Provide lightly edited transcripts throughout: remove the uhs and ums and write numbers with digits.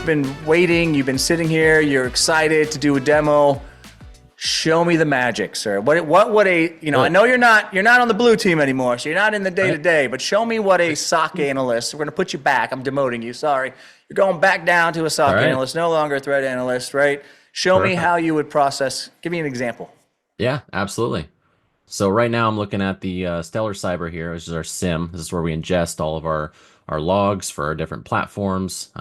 just been waiting. You've been sitting here. You're excited to do a demo. Show me the magic, sir. What would a, I know you're not on the blue team anymore, so you're not in the day-to-day, but show me what a SOC analyst, we're going to put you back. I'm demoting you, sorry. You're going back down to a SOC analyst, no longer a threat analyst, right? Show me how you would process. Give me an example. Yeah, absolutely. So right now I'm looking at the Stellar Cyber here, which is our SIEM. This is where we ingest all of our logs for our different platforms.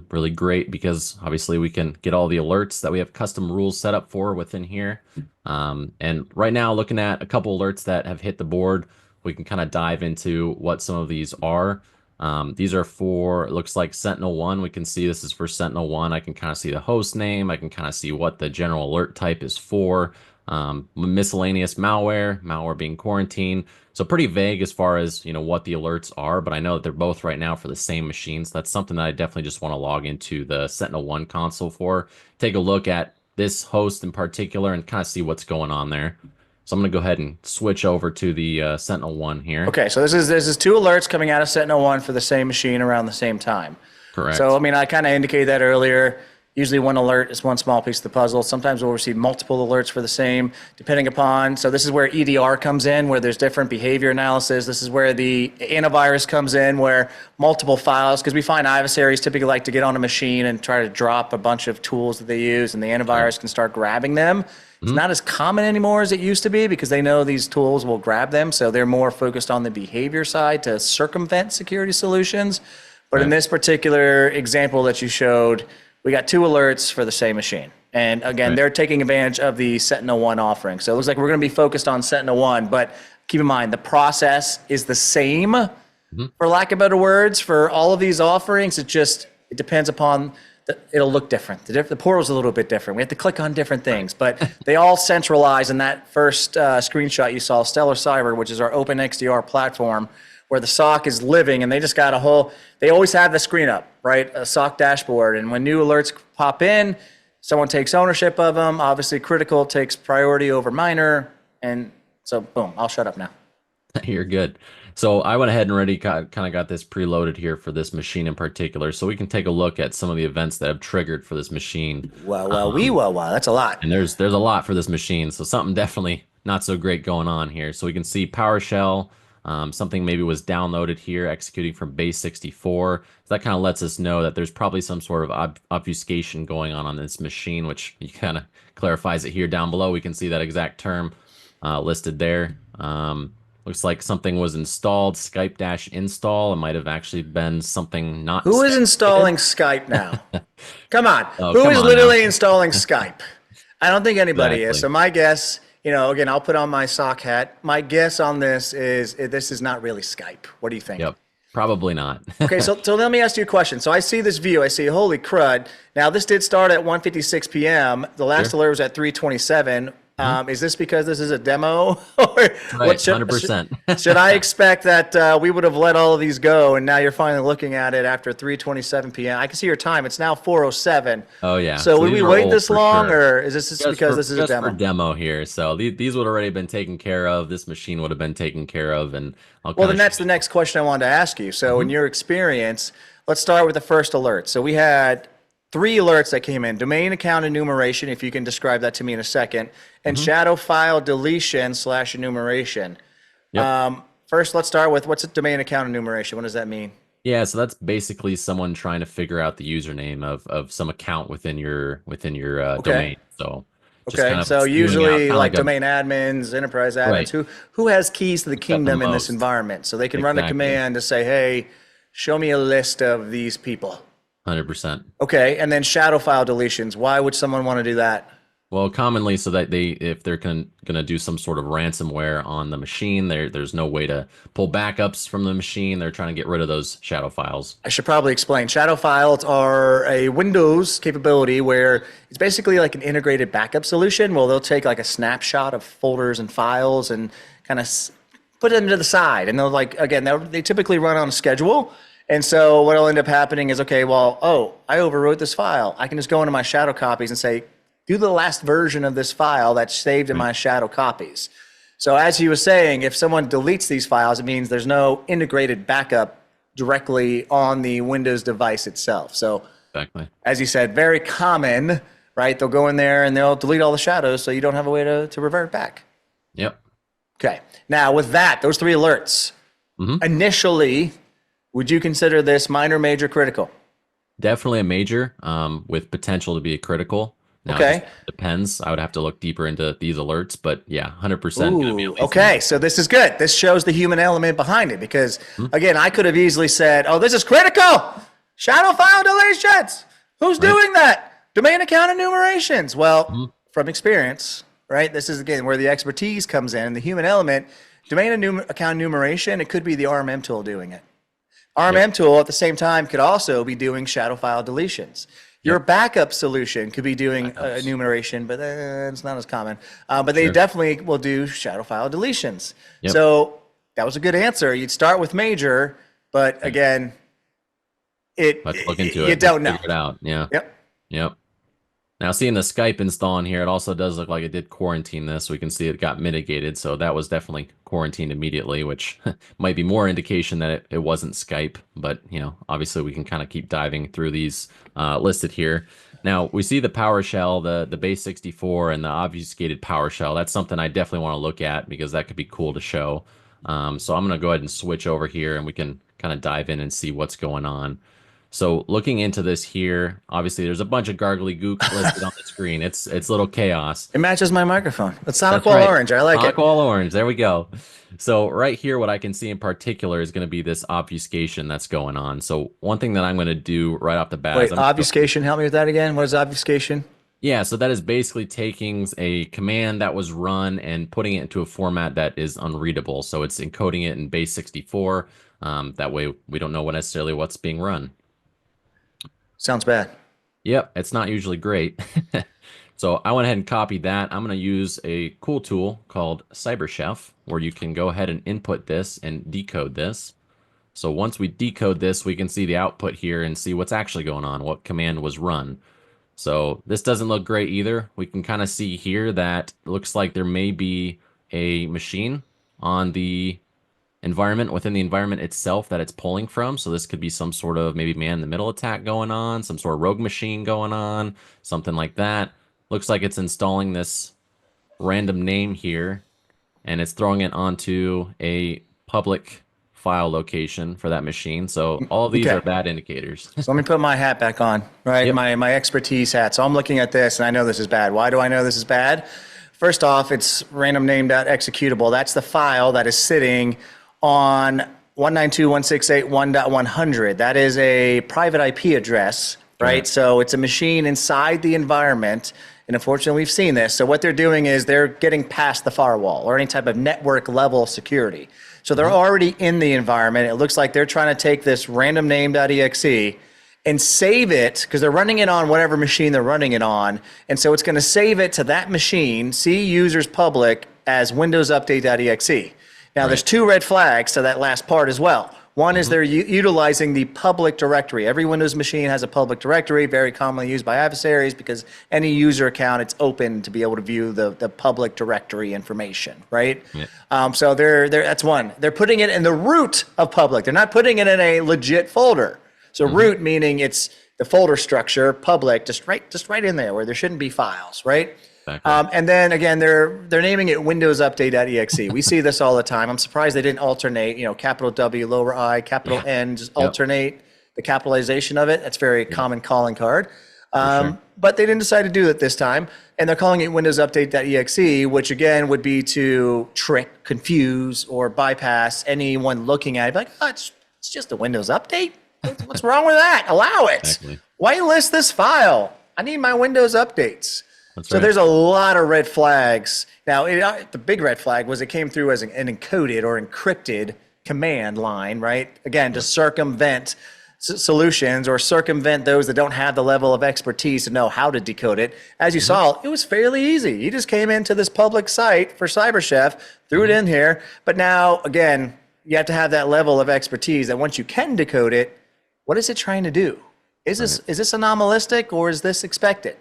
Really great because obviously we can get all the alerts that we have custom rules set up for within here. And right now looking at a couple alerts that have hit the board, we can kind of dive into what some of these are. These are for, it looks like Sentinel-1. We can see this is for Sentinel-1. I can kind of see the host name. I can kind of see what the general alert type is for. Miscellaneous malware being quarantine. So pretty vague as far as, what the alerts are, but I know that they're both right now for the same machine. So that's something that I definitely just want to log into the Sentinel-1 console for. Take a look at this host in particular and kind of see what's going on there. So I'm going to go ahead and switch over to the Sentinel-1 here. Okay, so this is two alerts coming out of Sentinel-1 for the same machine around the same time. Correct. So, I kind of indicated that earlier. Usually one alert is one small piece of the puzzle. Sometimes we'll receive multiple alerts for the same, depending upon. So this is where EDR comes in, where there's different behavior analysis. This is where the antivirus comes in, where multiple files, because we find adversaries typically like to get on a machine and try to drop a bunch of tools that they use, and the antivirus can start grabbing them. It's not as common anymore as it used to be because they know these tools will grab them. So they're more focused on the behavior side to circumvent security solutions. But in this particular example that you showed, we got two alerts for the same machine. And again, they're taking advantage of the Sentinel-1 offering. So it looks like we're going to be focused on Sentinel-1, but keep in mind, the process is the same, for lack of better words, for all of these offerings. It depends upon, it'll look different. The portal's a little bit different. We have to click on different things, but they all centralize in that first screenshot you saw, Stellar Cyber, which is our open XDR platform, where the SOC is living, and they just got they always have the screen up, right? A SOC dashboard. And when new alerts pop in, someone takes ownership of them. Obviously, critical takes priority over minor. And so, boom, I'll shut up now. You're good. So I went ahead and already kind of got this preloaded here for this machine in particular. So we can take a look at some of the events that have triggered for this machine. Wow. That's a lot. And there's a lot for this machine. So something definitely not so great going on here. So we can see PowerShell. Something maybe was downloaded here, executing from base 64. So that kind of lets us know that there's probably some sort of obfuscation going on this machine, which kind of clarifies it here down below. We can see that exact term listed there. Looks like something was installed, Skype-install. It might have actually been something not. Who is installing Skype now? Come on. Who is literally installing Skype? I don't think anybody is. So my guess, again, I'll put on my SOC hat. My guess on this is not really Skype. What do you think? Yep, probably not. Okay, so let me ask you a question. So I see this view. I see, holy crud. Now, this did start at 1:56 p.m. The last alert was at 3:27. Is this because this is a demo? Or Right, what 100%. should I expect that we would have let all of these go, and now you're finally looking at it after 3:27 p.m.? I can see your time. It's now 4:07. Oh, yeah. So would we wait this long, sure. or is this just because this is a demo? For demo here. So these would have already been taken care of. This machine would have been taken care of. And well, then that's the next question I wanted to ask you. So in your experience, let's start with the first alert. So we had 3 alerts that came in: domain account enumeration, if you can describe that to me in a second, and shadow file deletion / enumeration. Yep. First, let's start with, what's a domain account enumeration? What does that mean? Yeah, so that's basically someone trying to figure out the username of some account within your domain. So so usually like domain admins, enterprise admins, Right. who has keys to the kingdom in this most. environment, so they can run a command to say, hey, show me a list of these people. 100%. Okay, and then shadow file deletions. Why would someone want to do that? Well, commonly so that if they're gonna do some sort of ransomware on the machine, there's no way to pull backups from the machine. They're trying to get rid of those shadow files. I should probably explain. Shadow files are a Windows capability where it's basically like an integrated backup solution. Well, they'll take like a snapshot of folders and files and kind of put them to the side. And they'll they typically run on a schedule. And so what'll end up happening is, okay, well, I overwrote this file. I can just go into my shadow copies and say, do the last version of this file that's saved in my shadow copies. So as he was saying, if someone deletes these files, it means there's no integrated backup directly on the Windows device itself. So Exactly. As you said, very common, right? They'll go in there and they'll delete all the shadows so you don't have a way to revert back. Yep. Okay. Now with that, those 3 alerts, initially, would you consider this minor, major, critical? Definitely a major, with potential to be a critical. Now it Okay. just depends. I would have to look deeper into these alerts, but yeah, 100% going to be Ooh, at least. okay. So this is good. This shows the human element behind it because, again, I could have easily said, oh, this is critical. Shadow file deletions. Who's Right. doing that? Domain account enumerations. Well, Mhm. from experience, right? This is, again, where the expertise comes in. The human element, account enumeration, it could be the RMM tool doing it. RMM tool at the same time could also be doing shadow file deletions. Your Yep. backup solution could be doing Backups. enumeration, but it's not as common. But they Sure. definitely will do shadow file deletions. Yep. So that was a good answer. You'd start with major, but again, Let's look into you it. don't Let's know. figure it out. Yeah. Yep. Yep. Now, seeing the Skype install in here, it also does look like it did quarantine this. We can see it got mitigated, so that was definitely quarantined immediately, which might be more indication that it wasn't Skype. But, obviously we can kind of keep diving through these listed here. Now, we see the PowerShell, the base 64, and the obfuscated PowerShell. That's something I definitely want to look at because that could be cool to show. So I'm going to go ahead and switch over here, and we can kind of dive in and see what's going on. So looking into this here, obviously there's a bunch of gargly gook listed on the screen. It's little chaos. It matches my microphone. It's That's SonicWall right. Orange. I like it. SonicWall Orange. There we go. So right here, what I can see in particular is going to be this obfuscation that's going on. So one thing that I'm going to do right off the bat Wait, is I'm gonna go- obfuscation. Help me with that again. What is obfuscation? yeah, so that is basically taking a command that was run and putting it into a format that is unreadable. So it's encoding it in base 64. That way we don't know necessarily what's being run. Sounds bad. Yep, it's not usually great. So I went ahead and copied that. I'm going to use a cool tool called CyberChef, where you can go ahead and input this and decode this. So once we decode this, we can see the output here and see what's actually going on, what command was run. So this doesn't look great either. We can kind of see here that it looks like there may be a machine on the environment within the environment itself that it's pulling from. So this could be some sort of maybe man-in-the-middle attack going on, some sort of rogue machine going on, something like that. Looks like it's installing this random name here, and it's throwing it onto a public file location for that machine. So all of these Okay. are bad indicators. So let me put my hat back on, right? Yep. My expertise hat. So I'm looking at this and I know this is bad. Why do I know this is bad? First off, it's random name.executable. That's the file that is sitting on 192.168.1.100. That is a private IP address, right? Right. So it's a machine inside the environment. And unfortunately, we've seen this. So what they're doing is they're getting past the firewall or any type of network level security. So they're already in the environment. It looks like they're trying to take this random name.exe and save it because they're running it on whatever machine they're running it on. And so it's going to save it to that machine, see users public as Windows update.exe. Now, there's 2 red flags to that last part as well. One is they're utilizing the public directory. Every Windows machine has a public directory, very commonly used by adversaries because any user account, it's open to be able to view the public directory information, right? Yeah. So that's one. They're putting it in the root of public. They're not putting it in a legit folder. So root meaning it's the folder structure, public, just right in there where there shouldn't be files, right? Exactly. And then again, they're naming it Windows Update.exe. We see this all the time. I'm surprised they didn't alternate, capital W, lower I, capital N, just alternate the capitalization of it. That's very common calling card. Sure. But they didn't decide to do it this time. And they're calling it Windows Update.exe, which again would be to trick, confuse, or bypass anyone looking at it. Like, oh, it's just a Windows Update. What's wrong with that? Allow it. Exactly. Why list this file? I need my Windows updates. That's So right. there's a lot of red flags. Now, the big red flag was it came through as an encoded or encrypted command line, right? Again, to circumvent solutions or circumvent those that don't have the level of expertise to know how to decode it. As you saw, it was fairly easy. You just came into this public site for CyberChef, threw it in here. But now, again, you have to have that level of expertise that once you can decode it, what is it trying to do? Is this anomalistic or is this expected?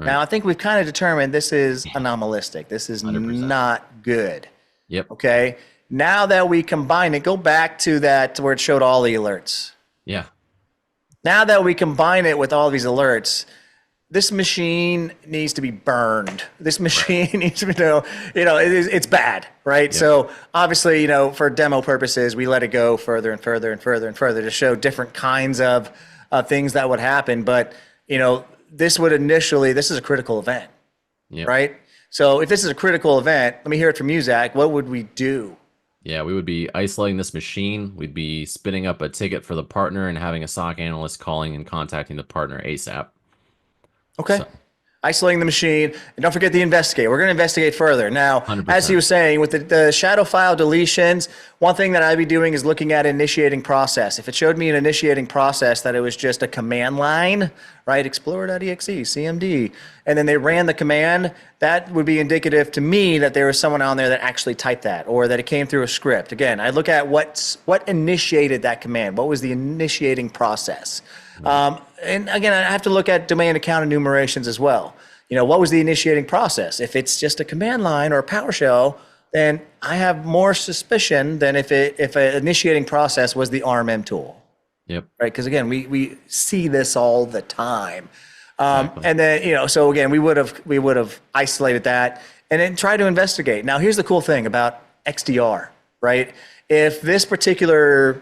Now, I think we've kind of determined this is anomalistic. This is 100%. not good. Yep. Okay. Now that we combine it, go back to that where it showed all the alerts. Yeah. Now that we combine it with all these alerts, this machine needs to be burned. This machine needs to be, it's bad, right? Yep. So obviously, for demo purposes, we let it go further and further and further and further to show different kinds of things that would happen. But, this is a critical event, Yep. right? So if this is a critical event, let me hear it from you, Zach. What would we do? Yeah, we would be isolating this machine. We'd be spinning up a ticket for the partner and having a SOC analyst calling and contacting the partner ASAP. Okay. So, Isolating the machine, and don't forget the investigate. We're going to investigate further. Now, 100%. as he was saying, with the shadow file deletions, one thing that I'd be doing is looking at initiating process. If it showed me an initiating process that it was just a command line, right, explorer.exe, CMD, and then they ran the command, that would be indicative to me that there was someone on there that actually typed that, or that it came through a script. Again, I look at what initiated that command. What was the initiating process? And again, I have to look at domain account enumerations as well. What was the initiating process? If it's just a command line or a PowerShell, then I have more suspicion than if an initiating process was the RMM tool. yep. Right? Because again, we see this all the time. Exactly. And then, so again, we would have isolated that and then try to investigate. Now, here's the cool thing about XDR, right? If this particular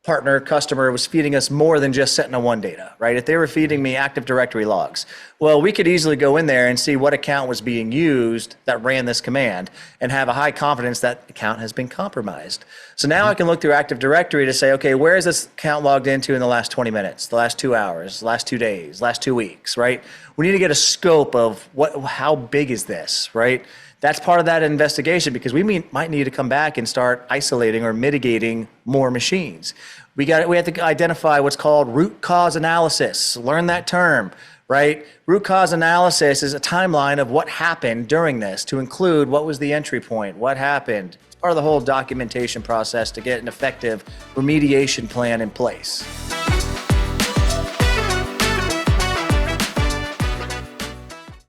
partner, customer was feeding us more than just Sentinel-1 data, right? If they were feeding me Active Directory logs, well, we could easily go in there and see what account was being used that ran this command and have a high confidence that account has been compromised. So now I can look through Active Directory to say, okay, where is this account logged into in the last 20 minutes, the last 2 hours, the last 2 days, last 2 weeks, right? We need to get a scope of how big is this, right? That's part of that investigation because we might need to come back and start isolating or mitigating more machines. We have to identify what's called root cause analysis. Learn that term, right? Root cause analysis is a timeline of what happened during this to include what was the entry point, what happened. It's part of the whole documentation process to get an effective remediation plan in place.